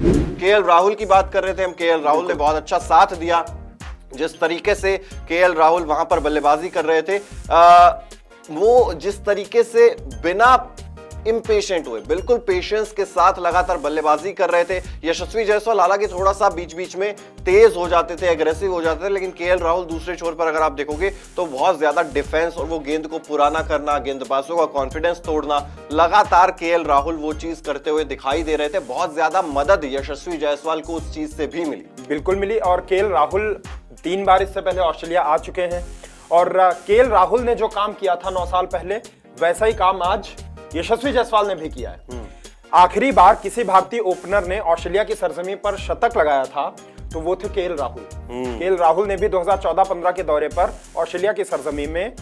KL Rahul की बात कर रहे थे हम। केएल राहुल ने बहुत अच्छा साथ दिया। जिस तरीके से केएल राहुल वहां पर बल्लेबाजी कर रहे थे, वो जिस तरीके से बिना इम्पेशेंट हुए, बिल्कुल पेशेंस के साथ लगातार बल्लेबाजी कर रहे थे। यशस्वी जायसवाल हालांकि थोड़ा सा बीच बीच में तेज हो जाते थे, एग्रेसिव हो जाते थे, लेकिन केएल राहुल दूसरे छोर पर अगर आप देखोगे तो बहुत ज्यादा डिफेंस और वो गेंद को पुराना करना, गेंदबाजों का कॉन्फिडेंस तोड़ना, लगातार केएल राहुल वो चीज करते हुए दिखाई दे रहे थे। बहुत ज्यादा मदद यशस्वी जायसवाल को उस चीज से भी मिली, बिल्कुल मिली। और केएल राहुल 3 बार इससे पहले ऑस्ट्रेलिया आ चुके हैं और केएल राहुल ने जो काम किया था 9 साल पहले, वैसा ही काम आज यशस्वी जायसवाल ने भी किया है। आखिरी बार किसी भारतीय ओपनर ने ऑस्ट्रेलिया की सरजमीन पर शतक लगाया था तो वो थे केएल राहुल। केएल राहुल ने भी 2014-15 के दौरे पर ऑस्ट्रेलिया की सरजमीन में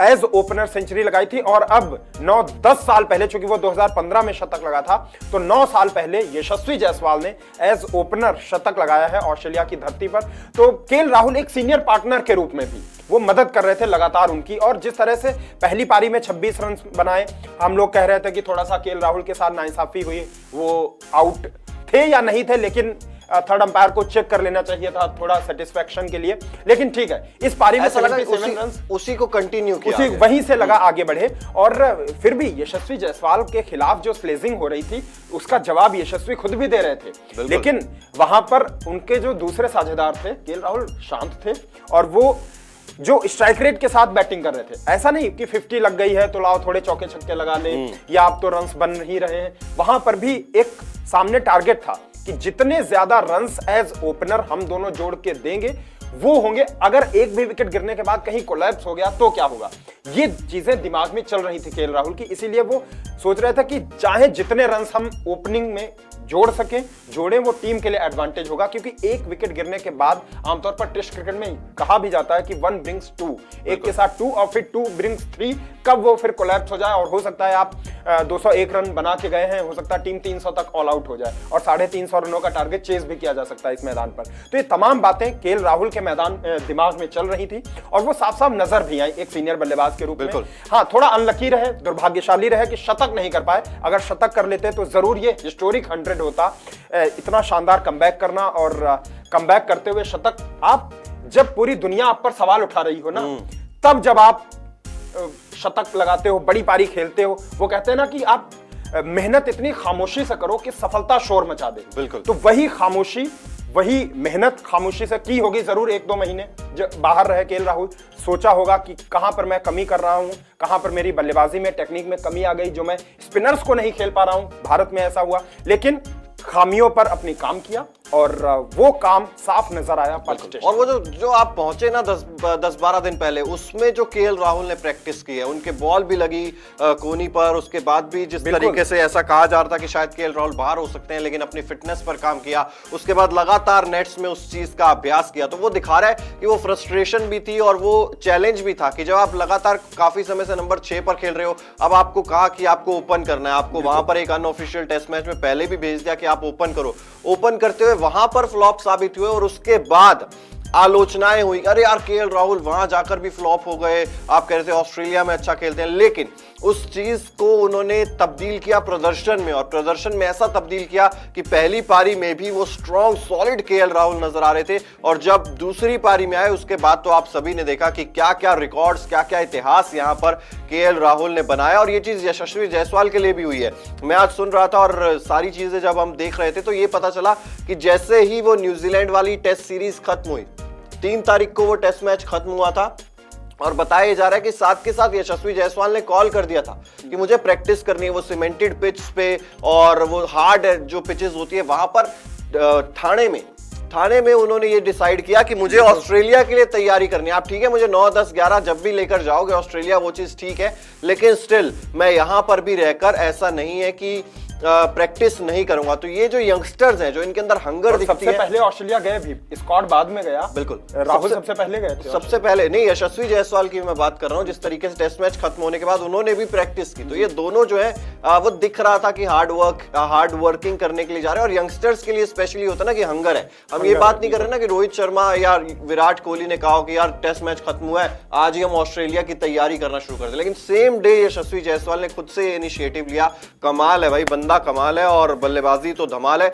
एज ओपनर सेंचुरी लगाई थी। और अब 9-10 साल पहले, चूंकि वो 2015 में शतक लगा था, तो 9 साल पहले यशस्वी जायसवाल ने एज ओपनर शतक लगाया है ऑस्ट्रेलिया की धरती पर। तो केएल राहुल एक सीनियर पार्टनर के रूप में भी वो मदद कर रहे थे लगातार उनकी। और जिस तरह से पहली पारी में 26 रन बनाए, हम लोग कह रहे थे कि थोड़ा सा केएल राहुल के साथ नाइंसाफी हुई, वो आउट थे या नहीं थे, लेकिन थर्ड अंपायर को चेक कर लेना चाहिए था थोड़ा सेटिस्फेक्शन के लिए। लेकिन ठीक है, इस पारी में 77 रन उसी को कंटिन्यू किया, उसी वहीं से लगा आगे बढ़े। और फिर भी यशस्वी जायसवाल के खिलाफ जो स्लेजिंग हो रही थी उसका जवाब यशस्वी खुद भी दे रहे थे। लेकिन वहां पर उनके जो दूसरे साझेदार थे, केएल राहुल शांत थे और वो जो स्ट्राइक रेट के साथ बैटिंग कर रहे थे। ऐसा नहीं कि 50 लग गई है तो लाओ थोड़े चौके छक्के लगा ले, या आप तो रन्स बन ही रहे हैं। वहां पर भी एक सामने टारगेट था कि जितने ज्यादा रन्स एज ओपनर हम दोनों जोड़ के देंगे वो होंगे। अगर एक भी विकेट गिरने के बाद कहीं कोलैप्स हो गया तो क्या होगा, ये चीजें दिमाग में चल रही थी केएल राहुल की। इसीलिए वो सोच रहे थे कि चाहे जितने रन्स हम ओपनिंग में जोड़ सकें, जोड़ें, वो टीम के लिए एडवांटेज होगा। क्योंकि एक विकेट गिरने के बाद आमतौर पर टेस्ट क्रिकेट में कहा भी जाता है कि 1 brings 2, एक के साथ 2 और फिर 2 brings 3, कब वो फिर कोलैप्स हो जाए। और हो सकता है आप 201 रन बना के गए हैं, हो सकता है टीम 300 तक ऑल आउट हो जाए और 350 रनों का टारगेट चेज भी किया जा सकता है इस मैदान पर। तो ये तमाम बातें केएल राहुल के मैदान दिमाग में चल रही थी और वो साफ साफ नजर भी आई एक सीनियर बल्लेबाज के रूप में। हाँ, थोड़ा अनलकी रहे, दुर्भाग्यशाली रहे कि शतक नहीं कर पाए। अगर शतक कर लेते तो जरूर ये हिस्टोरिक 100 होता। इतना शानदार कमबैक करना और कमबैक करते हुए शतक, आप जब पूरी दुनिया आप पर सवाल उठा रही हो ना, तब जब आप शतक लगाते हो, बड़ी पारी खेलते हो, वो कहते हैं ना कि आप मेहनत इतनी खामोशी से करो कि सफलता शोर मचा दे। बिल्कुल। तो वही खामोशी, वही मेहनत खामोशी से की होगी जरूर 1-2 महीने जब बाहर रहे केएल राहुल। सोचा होगा कि कहां पर मैं कमी कर रहा हूं, कहां पर मेरी बल्लेबाजी में टेक्निक में कमी आ गई, जो मैं स्पिनर्स को नहीं खेल पा रहा हूं। भारत में ऐसा हुआ, लेकिन खामियों पर अपनी काम किया और वो काम साफ नजर आया। और वो जो आप पहुंचे ना 10-12 दिन पहले, उसमें जो केएल राहुल ने प्रैक्टिस की है, उनके बॉल भी लगी कोनी पर, उसके बाद भी जिस तरीके से ऐसा कहा जा रहा था कि शायद केएल राहुल बाहर हो सकते हैं, लेकिन अपनी फिटनेस पर काम किया। उसके बाद लगातार नेट्स में उस चीज का अभ्यास किया, तो वो दिखा रहा है कि वो फ्रस्ट्रेशन भी थी और वो चैलेंज भी था कि जब आप लगातार काफी समय से नंबर 6 पर खेल रहे हो, अब आपको कहा कि आपको ओपन करना है, आपको वहां पर एक अनऑफिशियल टेस्ट मैच में पहले भी भेज दिया कि आप ओपन करो। ओपन करते हुए वहां पर फ्लॉप साबित हुए और उसके बाद आलोचनाएं हुई, अरे यार केएल राहुल वहां जाकर भी फ्लॉप हो गए, आप कह रहे थे ऑस्ट्रेलिया में अच्छा खेलते हैं। लेकिन उस चीज को उन्होंने तब्दील किया प्रदर्शन में, और प्रदर्शन में ऐसा तब्दील किया कि पहली पारी में भी वो स्ट्रॉन्ग सॉलिड केएल राहुल नजर आ रहे थे। और जब दूसरी पारी में आए उसके बाद तो आप सभी ने देखा कि क्या क्या रिकॉर्ड्स, क्या क्या इतिहास यहां पर केएल राहुल ने बनाया। और ये चीज यशस्वी जायसवाल के लिए भी हुई है। मैं आज सुन रहा था और सारी चीजें जब हम देख रहे थे तो ये पता चला कि जैसे ही वो न्यूजीलैंड वाली टेस्ट सीरीज खत्म हुई, 3 तारीख को वो टेस्ट मैच खत्म हुआ था, और बताया जा रहा है कि साथ के साथ यशस्वी जायसवाल ने कॉल कर दिया था कि मुझे प्रैक्टिस करनी है वो सीमेंटेड पिच पे, और वो हार्ड जो पिचेस होती है वहां पर थाने में उन्होंने ये डिसाइड किया कि मुझे ऑस्ट्रेलिया के लिए तैयारी करनी है। आप ठीक है, मुझे 9, 10, 11 जब भी लेकर जाओगे ऑस्ट्रेलिया, वो चीज ठीक है, लेकिन स्टिल मैं यहां पर भी रहकर ऐसा नहीं है कि प्रैक्टिस नहीं करूंगा। तो ये जो यंगस्टर्स हैं, जो इनके अंदर हंगर दिखती सबसे पहले ऑस्ट्रेलिया गए भी, स्कॉट बाद में गया। बिल्कुल, राहुल सबसे पहले गए थे। सबसे पहले नहीं, यशस्वी जायसवाल की मैं बात कर रहा हूं। जिस तरीके से टेस्ट मैच खत्म होने के बाद उन्होंने भी प्रैक्टिस की, तो ये दोनों जो है वो दिख रहा था कि हार्ड वर्किंग करने के लिए जा रहे हैं। और यंगस्टर्स के लिए स्पेशली होता है ना कि हंगर है। हम ये बात नहीं कर रहे ना कि रोहित शर्मा या विराट कोहली ने कहा कि यार टेस्ट मैच खत्म हुआ है, आज ही हम ऑस्ट्रेलिया की तैयारी करना शुरू कर दे, लेकिन सेम डे यशस्वी जायसवाल ने खुद से इनिशिएटिव लिया। कमाल है भाई, बंदा कमाल है और बल्लेबाजी तो धमाल है।